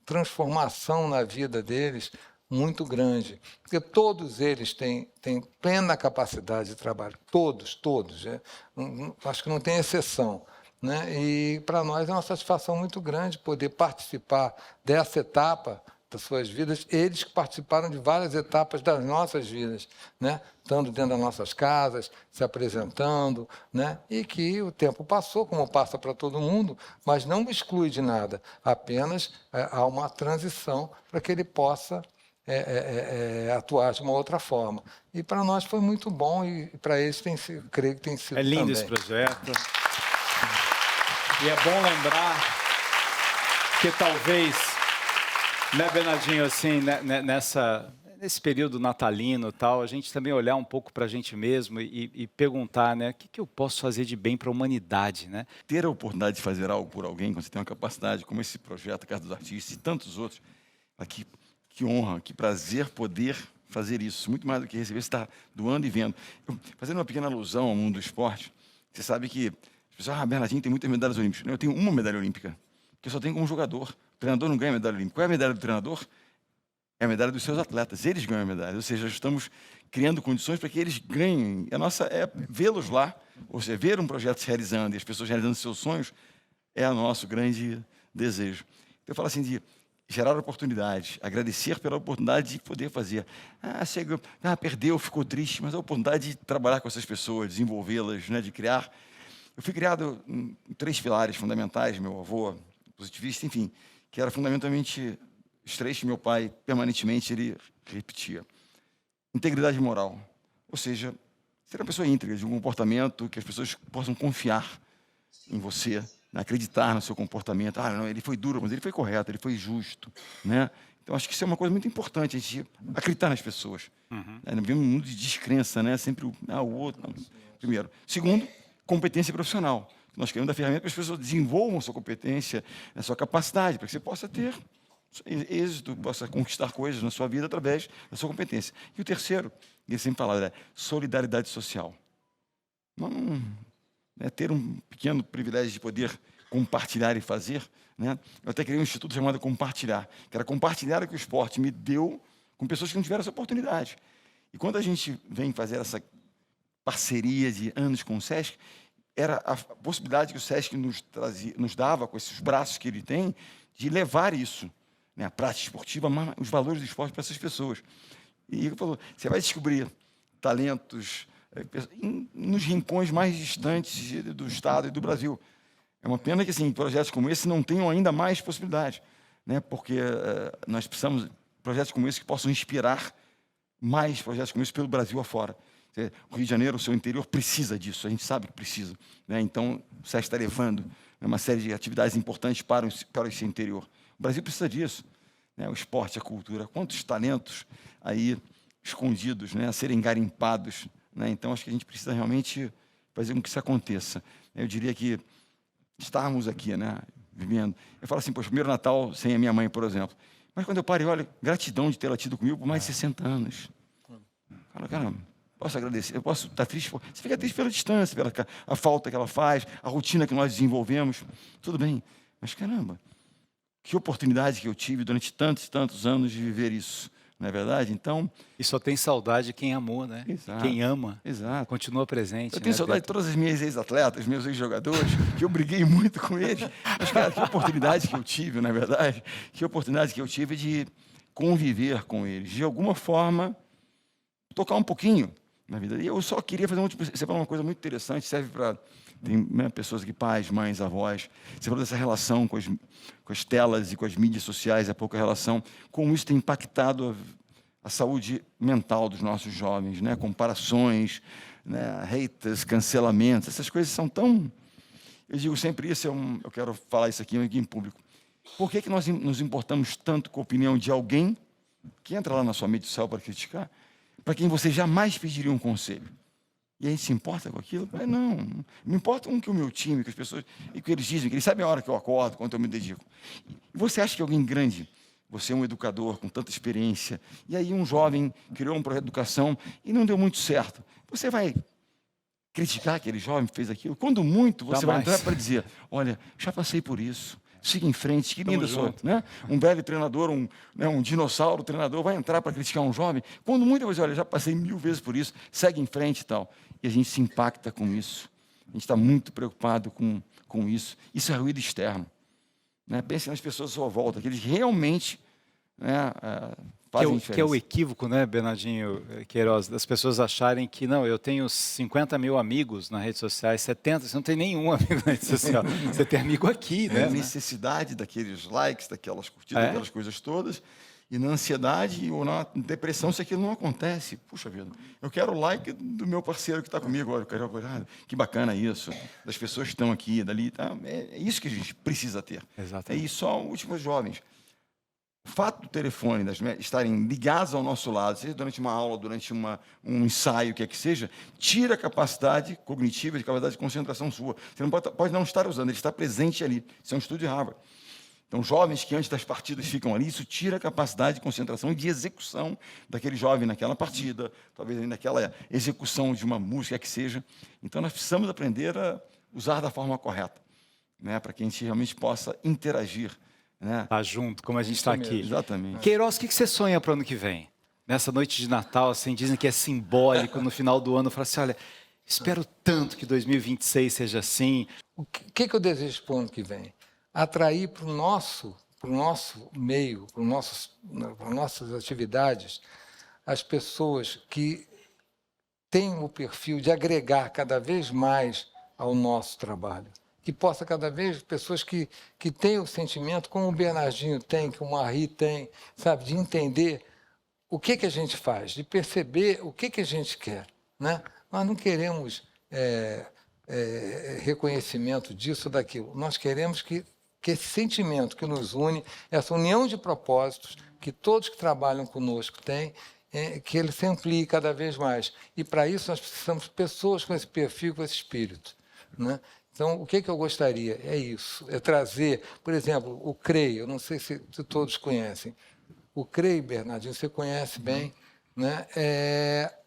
transformação na vida deles muito grande. Porque todos eles têm plena capacidade de trabalho. Todos. Acho que não tem exceção. Né? E para nós é uma satisfação muito grande poder participar dessa etapa das suas vidas, eles que participaram de várias etapas das nossas vidas, né? Estando dentro das nossas casas, se apresentando, né? E que o tempo passou, como passa para todo mundo, mas não exclui de nada, apenas há uma transição para que ele possa atuar de uma outra forma. E para nós foi muito bom e para eles creio que tem sido lindo também. Esse projeto. E é bom lembrar que talvez... Né, Bernardinho, assim, nesse período natalino e tal, a gente também olhar um pouco para a gente mesmo e perguntar, né, o que eu posso fazer de bem para a humanidade, né? Ter a oportunidade de fazer algo por alguém, quando você tem uma capacidade, como esse projeto, a Casa dos Artistas e tantos outros, que honra, que prazer poder fazer isso. Muito mais do que receber, você está doando e vendo. Fazendo uma pequena alusão ao mundo do esporte, você sabe que as pessoas, Bernardinho tem muitas medalhas olímpicas. Eu tenho uma medalha olímpica, que eu só tenho como jogador. O treinador não ganha medalha olímpica. Qual é a medalha do treinador? É a medalha dos seus atletas. Eles ganham a medalha. Ou seja, estamos criando condições para que eles ganhem. A nossa é vê-los lá. Ou seja, ver um projeto se realizando e as pessoas realizando seus sonhos é o nosso grande desejo. Então, eu falo assim de gerar oportunidades, agradecer pela oportunidade de poder fazer. Perdeu, ficou triste, mas a oportunidade de trabalhar com essas pessoas, desenvolvê-las, né, de criar. Eu fui criado em 3 pilares fundamentais, meu avô, positivista, enfim, que era fundamentalmente os 3 que meu pai, permanentemente, ele repetia. Integridade moral, ou seja, ser uma pessoa íntegra, de um comportamento que as pessoas possam confiar em você, né? Acreditar no seu comportamento. Não, ele foi duro, mas ele foi correto, ele foi justo. Né? Então, acho que isso é uma coisa muito importante, a gente acreditar nas pessoas. Nós vivemos um mundo de descrença, né? Sempre o outro. Não. Primeiro. Segundo, competência profissional. Nós queremos dar ferramenta para as pessoas desenvolvam sua competência, a sua capacidade, para que você possa ter êxito, possa conquistar coisas na sua vida através da sua competência. E o terceiro, ele sempre falava, é solidariedade social. Não, ter um pequeno privilégio de poder compartilhar e fazer. Né? Eu até criei um instituto chamado Compartilhar, que era compartilhar o que o esporte me deu com pessoas que não tiveram essa oportunidade. E quando a gente vem fazer essa parceria de anos com o SESC, era a possibilidade que o SESC nos dava, com esses braços que ele tem, de levar isso, né, a prática esportiva, os valores do esporte para essas pessoas. E ele falou, você vai descobrir talentos nos rincões mais distantes do Estado e do Brasil. É uma pena que assim, projetos como esse não tenham ainda mais possibilidades, né, porque nós precisamos de projetos como esse que possam inspirar mais projetos como esse pelo Brasil afora. O Rio de Janeiro, o seu interior, precisa disso, a gente sabe que precisa, né? Então, o SESC está levando, né, uma série de atividades importantes para o seu interior. O Brasil precisa disso, né? O esporte, a cultura, quantos talentos aí escondidos, né, a serem garimpados, né? Então, acho que a gente precisa realmente fazer com que isso aconteça. Eu diria que estarmos aqui, né, vivendo... Eu falo assim, poxa, primeiro Natal sem a minha mãe, por exemplo. Mas quando eu paro e olho, gratidão de tê-la tido comigo por mais de 60 anos. Fala, caramba, posso agradecer, eu posso estar triste. Você fica triste pela distância, pela a falta que ela faz, a rotina que nós desenvolvemos. Tudo bem, mas caramba, que oportunidade que eu tive durante tantos e tantos anos de viver isso, não é verdade? Então... E só tem saudade quem amou, né? Exato, quem ama, exato. Continua presente. Eu tenho saudade de todas as minhas ex-atletas, meus ex-jogadores, que eu briguei muito com eles. Mas, cara, que oportunidade que eu tive, na verdade, que oportunidade que eu tive de conviver com eles. De alguma forma, tocar um pouquinho na vida. E eu só queria fazer você falou uma coisa muito interessante, serve para... Tem, né, pessoas aqui, pais, mães, avós. Você falou dessa relação com as telas e com as mídias sociais, há pouca relação. Como isso tem impactado a saúde mental dos nossos jovens, né? Comparações, né? Haters, cancelamentos, essas coisas são tão... Eu digo sempre isso, eu quero falar isso aqui em público. Por que nós nos importamos tanto com a opinião de alguém que entra lá na sua mídia social para criticar, para quem você jamais pediria um conselho? E a gente se importa com aquilo? Mas não, me importa que o meu time, que as pessoas, e que eles dizem, que eles sabem a hora que eu acordo, quanto eu me dedico. E você acha que alguém grande, você é um educador com tanta experiência, e aí um jovem criou um projeto de educação e não deu muito certo, você vai criticar aquele jovem que fez aquilo? Quando muito, você vai entrar para dizer, olha, já passei por isso, siga em frente, que linda sua, né? Um velho treinador, um dinossauro treinador vai entrar para criticar um jovem. Quando muito, você olha, já passei 1000 vezes por isso, segue em frente e tal. E a gente se impacta com isso. A gente está muito preocupado com isso. Isso é ruído externo, né? Pense nas pessoas à sua volta, que eles realmente, né, fazem diferença. Que é o equívoco, né, Bernardinho Queiroz, das pessoas acharem que, não, eu tenho 50 mil amigos nas redes sociais, 70, você não tem nenhum amigo na rede social. Você tem amigo aqui, né? A necessidade daqueles likes, daquelas curtidas, daquelas coisas todas, e na ansiedade ou na depressão se aquilo não acontece. Puxa vida, eu quero o like do meu parceiro que está comigo, olha, que bacana isso, das pessoas que estão aqui, dali, tá? É isso que a gente precisa ter. Exatamente. É isso, só últimos jovens. O fato do telefone, estarem ligados ao nosso lado, seja durante uma aula, durante um ensaio, o que é que seja, tira a capacidade cognitiva, de capacidade de concentração sua. Você não pode não estar usando, ele está presente ali. Isso é um estudo de Harvard. Então, jovens que antes das partidas ficam ali, isso tira a capacidade de concentração e de execução daquele jovem naquela partida, talvez naquela execução de uma música que seja. Então, nós precisamos aprender a usar da forma correta, né, para que a gente realmente possa interagir, né? Tá junto, como a gente está aqui. Exatamente. Queiroz, o que você sonha para o ano que vem? Nessa noite de Natal, assim, dizem que é simbólico, no final do ano, fala assim, olha, espero tanto que 2026 seja assim. O que eu desejo para o ano que vem? Atrair para o nosso meio, para nossas atividades, as pessoas que têm o perfil de agregar cada vez mais ao nosso trabalho. Que possa cada vez, pessoas que têm o sentimento, como o Bernardinho tem, que o Marie tem, sabe, de entender o que a gente faz, de perceber o que a gente quer, né? Nós não queremos reconhecimento disso ou daquilo, nós queremos que esse sentimento que nos une, essa união de propósitos que todos que trabalham conosco têm, que ele se amplie cada vez mais. E, para isso, nós precisamos de pessoas com esse perfil, com esse espírito, né? Então, o que eu gostaria? É isso, é trazer, por exemplo, o CREI, eu não sei se todos conhecem. O CREI, Bernardinho, você conhece bem, né?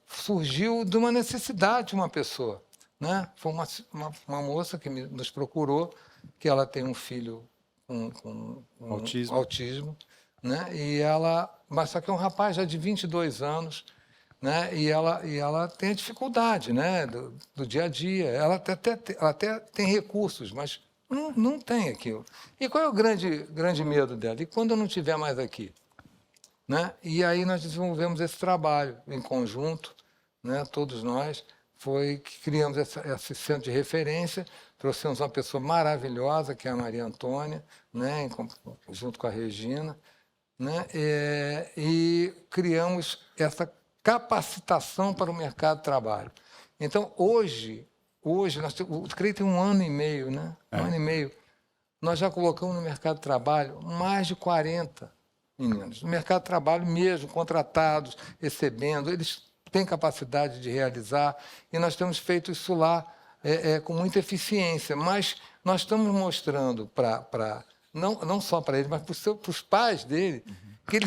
Surgiu de uma necessidade de uma pessoa, né? Foi uma moça que nos procurou, que ela tem um filho com autismo, né? E mas só que é um rapaz já de 22 anos, né? E ela tem a dificuldade, né? do dia a dia. Ela até tem recursos, mas não tem aquilo. E qual é o grande medo dela? E quando eu não estiver mais aqui? Né? E aí nós desenvolvemos esse trabalho em conjunto, né? Todos nós, foi que criamos esse centro de referência, trouxemos uma pessoa maravilhosa, que é a Maria Antônia, né? Junto com a Regina, né? E criamos essa capacitação para o mercado de trabalho. Então, hoje o CREI tem 1 ano e meio, né? 1 ano e meio. Nós já colocamos no mercado de trabalho mais de 40 meninos. No mercado de trabalho mesmo, contratados, recebendo, eles têm capacidade de realizar, e nós temos feito isso lá com muita eficiência. Mas nós estamos mostrando não só para eles, mas para os pais dele, que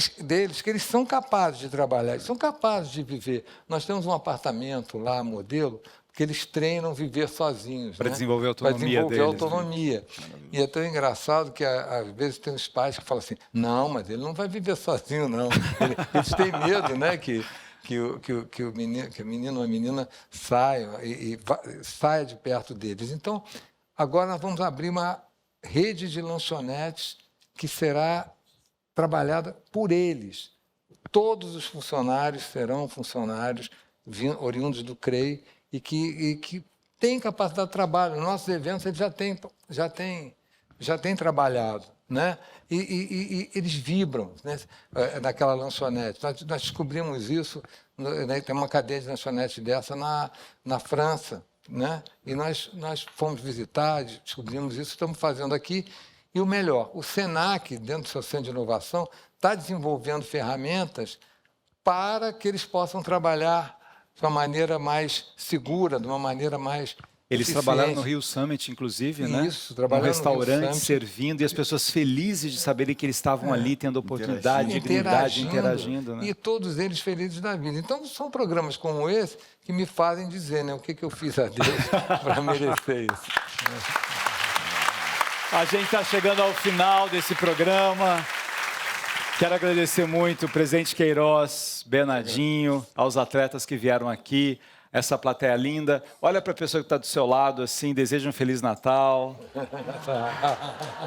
eles são capazes de trabalhar, eles são capazes de viver. Nós temos um apartamento lá, modelo, que eles treinam viver sozinhos. Para né? desenvolver a autonomia deles. Para desenvolver deles. a autonomia. E é tão engraçado que, às vezes, tem uns pais que falam assim, não, mas ele não vai viver sozinho, não. Eles têm medo, né, que o menino ou a menina saia de perto deles. Então, agora nós vamos abrir uma rede de lanchonetes que será trabalhada por eles. Todos os funcionários serão funcionários oriundos do CREI e que têm capacidade de trabalho. Nos nossos eventos eles já têm trabalhado, né? E eles vibram, né? Naquela lanchonete. Nós descobrimos isso, né? Tem uma cadeia de lanchonete dessa na França, né? E nós fomos visitar, descobrimos isso, estamos fazendo aqui. E o melhor, o SENAC, dentro do seu centro de inovação, está desenvolvendo ferramentas para que eles possam trabalhar de uma maneira mais segura, de uma maneira mais Eles eficiente. trabalharam no Rio Summit, inclusive, né? Isso, trabalharam no restaurante, no Rio Summit. servindo, e as pessoas felizes de saberem que eles estavam ali, tendo oportunidade, dignidade, interagindo. Né? E todos eles felizes da vida. Então, são programas como esse que me fazem dizer, né, o que eu fiz a Deus para merecer isso. A gente está chegando ao final desse programa. Quero agradecer muito o presidente Queiroz, Bernardinho, aos atletas que vieram aqui, essa plateia linda. Olha para a pessoa que está do seu lado, assim, deseja um Feliz Natal.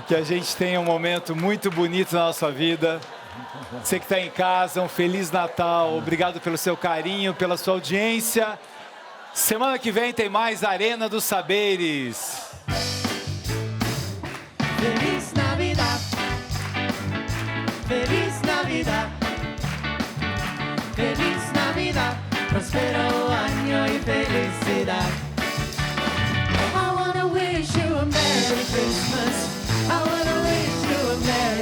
Que a gente tenha um momento muito bonito na nossa vida. Você que está em casa, um Feliz Natal. Obrigado pelo seu carinho, pela sua audiência. Semana que vem tem mais Arena dos Saberes. Feliz Navidad, Feliz Navidad, Feliz Navidad, prospero año y felicidad. I wanna wish you a Merry Christmas, I wanna wish you a Merry